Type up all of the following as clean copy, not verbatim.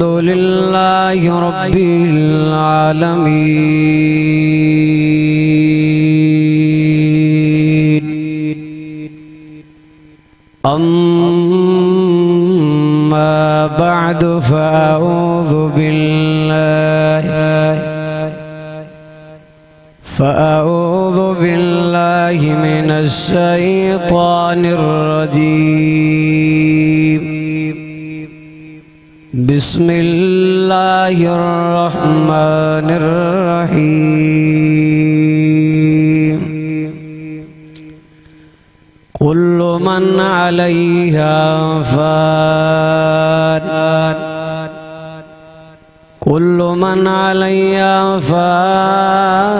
अल्हम्दुलिल्लाहि रब्बिल आलमीन। अम्मा बअद फ़अऊज़ु बिल्लाहि मिनश शैतानिर रजीम। बिस्मिल्लाहिर रहमानिर रहीम। कुल्लु मन अलैहा फ़ान, कुल्लु मन अलैहा फ़ान,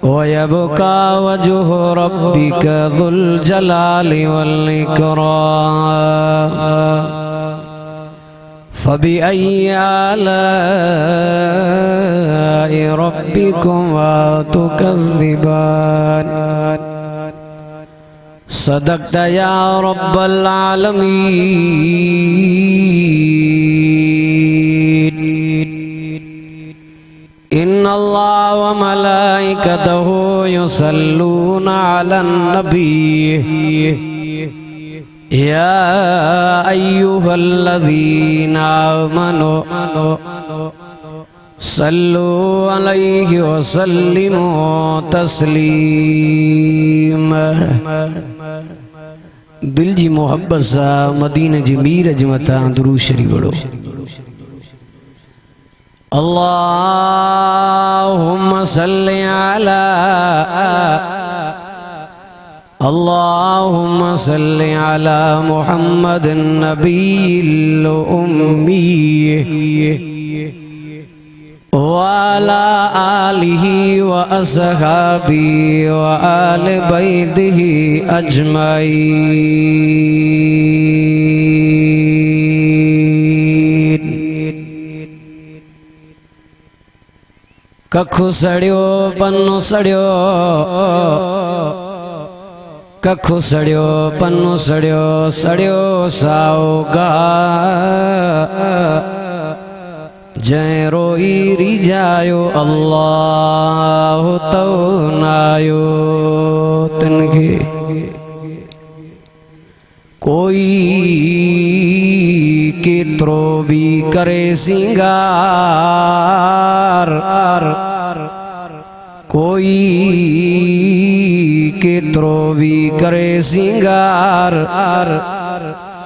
वयब्का वजहु रब्बिका ज़ुल जलालि वल इकराम। फ़बिअय्यि आलाइ रब्बिकुमा तुकज़्ज़िबान। सदक़्त या रब्बल आलमीन। इन्नल्लाह व मलाइकतहु युसल्लूना अलन नबी। या अय्युहल्लज़ीना आमनू सल्लु अलैहि व सल्लिमू तस्लीमा। दिल जी मोहब्बत सा मदीने जी मीर अजमता दुरूद शरीफ पढ़ो। अल्लाहुम्मा सल्लि अला, अल्लाहुम्मा सल्लि अला मुहम्मदिन नबिय्यिल उम्मी वाला आलिही व असहाबी व आले बैतिही अजमाईन। कखु सड़ियो पन्नु सड़ियो, कखु सड़ियो पन्नु सड़ियो, सड़ियो साओगा जय रोई रिजायो अल्लाह तो नायो तनके। कोई केतरो भी करे सिंगार, कोई केतरो भी करे सिंगार,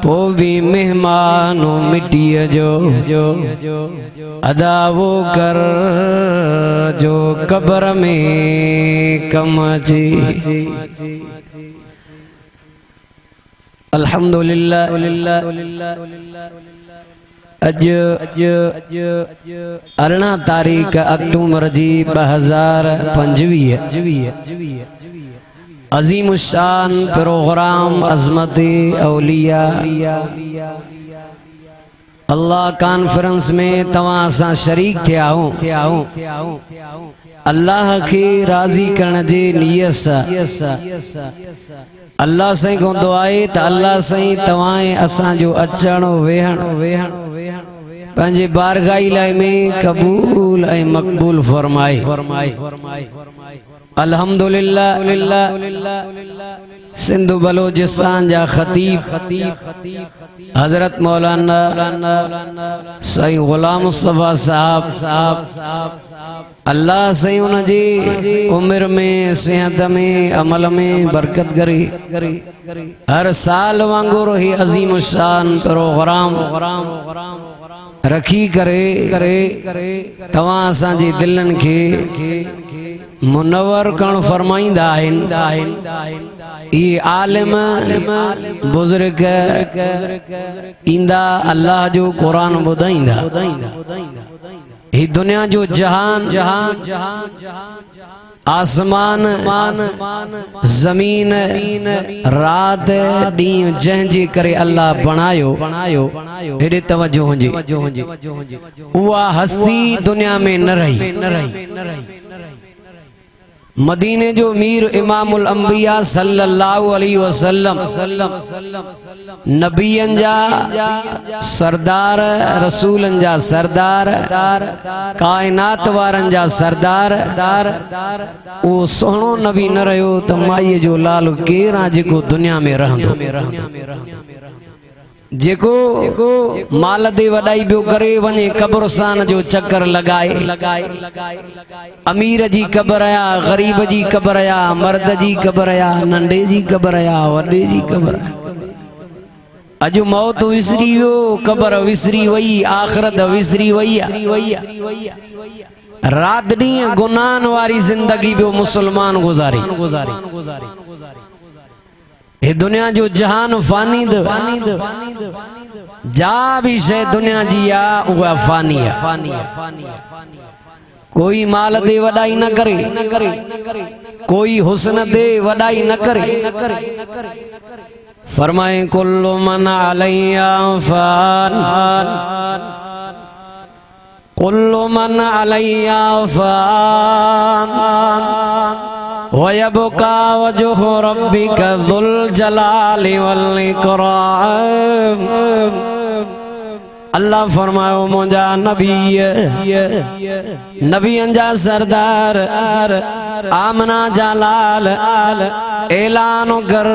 तो भी मेहमानों मिट्टिय जो अदा वो कर जो कब्र में कमची। अल्हम्दुलिल्लाह। अज 18 तारीख अक्टूबर जी 2025 अजीमुशान प्रोग्राम अज़मते औलिया अल्लाह कॉन्फ्रेंस में तवां सां शरीक थिया हूं। अल्लाह के राज़ी करण जे नियत सां अल्लाह साईं को दुआए त अल्लाह साईं तवां असां जो अचण वेहण पंहिंजे बारगाही लाइ में कबूल ऐं मक़बूल फरमाए। अल्हम्दुलिल्लाह। सिंधु बलोचिस्तान जा खतीब हजरत मौलाना सईं गुलाम मुस्तफा साहब अल्लाह सईं उन जी उम्र में सेहत में अमल में बरकत करे। हर साल वांगुरु ही अजीम शान प्रोग्राम रखी करे तवां असांजे दिलनि खे मुनवर करण फरमाईंदा आहिनि। ये आलिम बुजुर्ग इंदा अल्लाह जो कुरान ॿुधाईंदा। ही दुनिया जो जहान आसमान जमीन रात ॾींहुं जंहिंजे करे अल्लाह बणायो हेॾे तवज्जो हुजे। उहा हस्ती दुनिया में न रही। मदीने जो मीर इमामुल अंबिया सल्लल्लाहु अलैहि वसल्लम नबियन जा सरदार रसूलन जा सरदार कायनात वारन जा सरदार वो सोहणो नबी न रहो तो माई जो लाल केरा जेको दुनिया में रहंदो जेको माल दे वडाई बियो करे वने कब्रस्तान जो चक्कर लगाए अमीर जी कब्र आया गरीब जी कब्र आया मर्द जी कब्र आया नंढे जी कब्र आया वडे जी कब्र अजु मौत विसरी वियो कब्र विसरी वई आखिरत विसरी वई रात डी गुनाहन वारी जिंदगी बियो मुसलमान गुजारी ये दुनिया जो जहान फानी जा भी शे दुनिया जी आ उहा फानी है कोई माल दे वडाई न करे कोई हुस्न दे वडाई न करे फरमाए कुल्लु मन अलैया फान कुल्लु मन अलैया फान वयबका वजहु रब्बिका ज़ुल जलाली वल इकराम। अल्लाह फरमायो मुंजा नबियन जा सरदार आमना जालाल ऐलान कर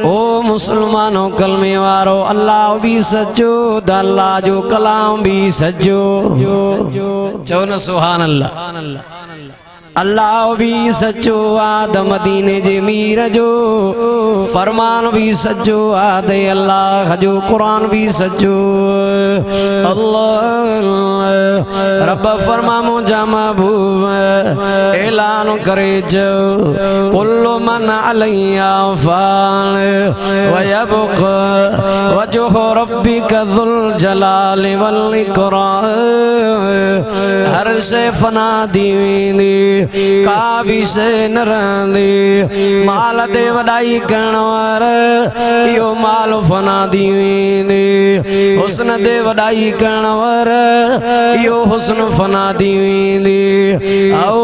ओ मुसलमानों कलमे वारो अल्लाह भी सच्चो द अल्लाह जो कलाम भी सच्चो चो न सुभान अल्लाह अल्लाह भी सच्चो आद मदीने जे मीर जो फरमान भी सच्चो आद अल्लाह जो कुरान भी सच्चो अल्लाह रब फरमा मुझा महबूब ऐलान करे जो कुल्लु मन अलैया फान वयबका वजहु रब्बिका ज़ुल जलाली वल इकराम। हर शे फना दी वेंदी का भी से न रहंदी माल दे वडाई करण वार यो माल फना दी वेंदी हुस्न दे वडाई करण वार यो हुस्न फना दी वेंदी आओ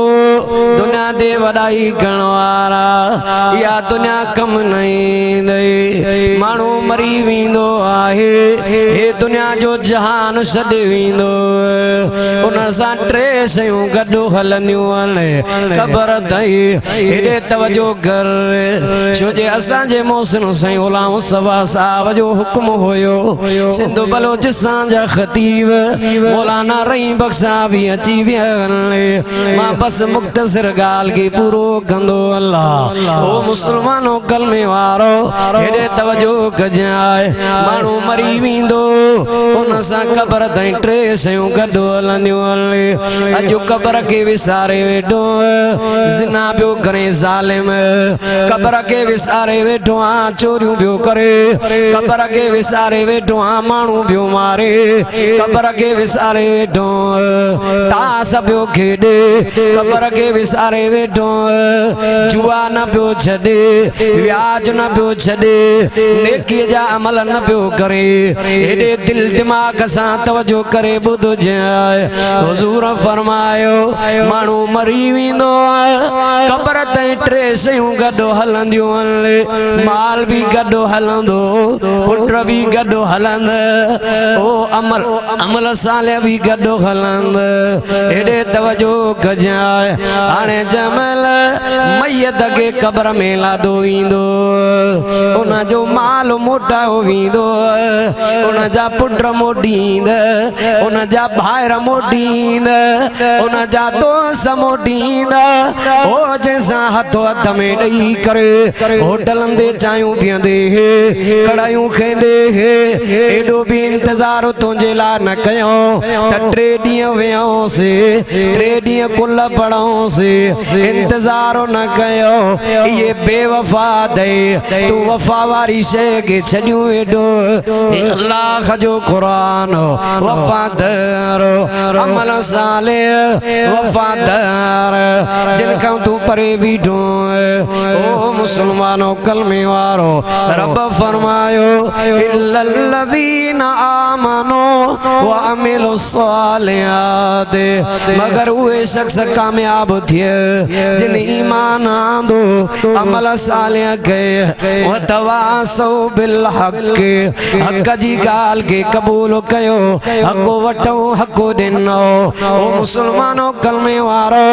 दुनिया दे वडाई करण वारा या दुनिया कम नहीं दे मानू मरी वेंदो आहे हे दुनिया जो जहान छॾे वेंदो उन सां टे शयूं गॾु हलंदियूं कबर तई एडे तवजो कर छो जे असा जे मोहसिन साईं गुलाम मुस्तफा साहब जो हुक्म होयो सिंध बलोचिस्तान जा खतीब मौलाना रहीम बख्शा भी अची वियन मां बस मुख्तसर गाल के पूरो कंदो अल्लाह ओ मुसलमानो कलमे वारो एडे तवजो कजाए मानू मरी विंदो उन सा कबर तई टे शयूं गॾु हलंदियूं अॼु कबर के विसारे वेठो जिना बियो करे ज़ालिम कबर के विसारे वेठो आ चोरियूं बियो करे कबर के विसारे वेठो आ माण्हू बियो मारे कबर के विसारे वेठो तास बियो खेॾे कबर के विसारे वेठो जुआ न पियो छॾे व्याज न पियो छॾे नेकीअ जा अमल न पियो करे हेॾे दिल दिमाग़ सां तवजो करे ॿुधो हुज़ूर फरमायो माण्हू मरी विंदो कबर ताईं टे शयूं गॾु हलंदियूं माल भी गॾु हलंदो पुट भी गॾु हलंद ओ अमल साले भी गॾु हलंद हेॾे तवजो कजाए हाणे जमल मैयत खे कबर में लादो ईंदो उन जो माल मोटायो वेंदो उन जा पुट मोटींद उन जा भाइर मोटींद उन जा दोस्त मोटींद ओ जैसा हथो हथ में ॾेई करे होटलन दे चायूं पीअंदे कढ़ायूं खेंदे एॾो भी इंतज़ार तुंहिंजे लाइ न कयो त टे ॾींहं वियोसीं टे ॾींहं कुल पढ़ोसीं इंतज़ार न कयो ये बेवफा दे तू वफा वारी शइ खे छॾियूं एॾो अल्लाह जो क़ुरान वफादार अमल साले वफादार जिनका तू परे बीठो ओ मुसलमानों कलमे वारो रब फरमायो इल्लल्लज़ीन वल्लज़ीना आमनू व अमिलुस्सालिहात, मगर उहे शख्स कामयाब थिए जिन ईमान आंदो अमल सालिह कए व तवासौ बिल हक़, हक़ जी गाल के कबूल कयो, हक़ वठो हक़ दिनो। ओ मुसलमानो कलमे वारो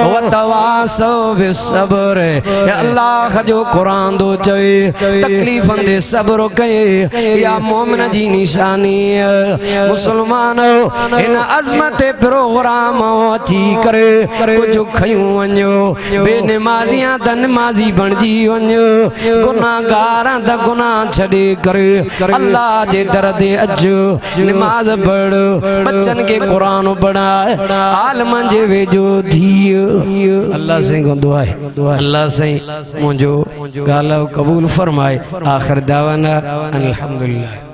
व तवासौ बिस्सब्र, अल्लाह जो कुरान दो चए तकलीफन दे सब्र कए या मोमिन जी निशानी है। मुसलमानो इन अज़मत प्रोग्राम अची करे कुछ खयूं वञो, बेनमाज़ियां त नमाज़ी बणजी वञो, गुनाहगार त गुनाह छॾे करे अल्लाह जे दर ते अचो, नमाज पढ़, बच्चन के कुरान पढ़ाए, आलमन जे वेझो थियो। अल्लाह से को दुआ है, अल्लाह से मुझो गालो कबूल फरमाए। आखिर दावाना अल्हम्दुलिल्लाह।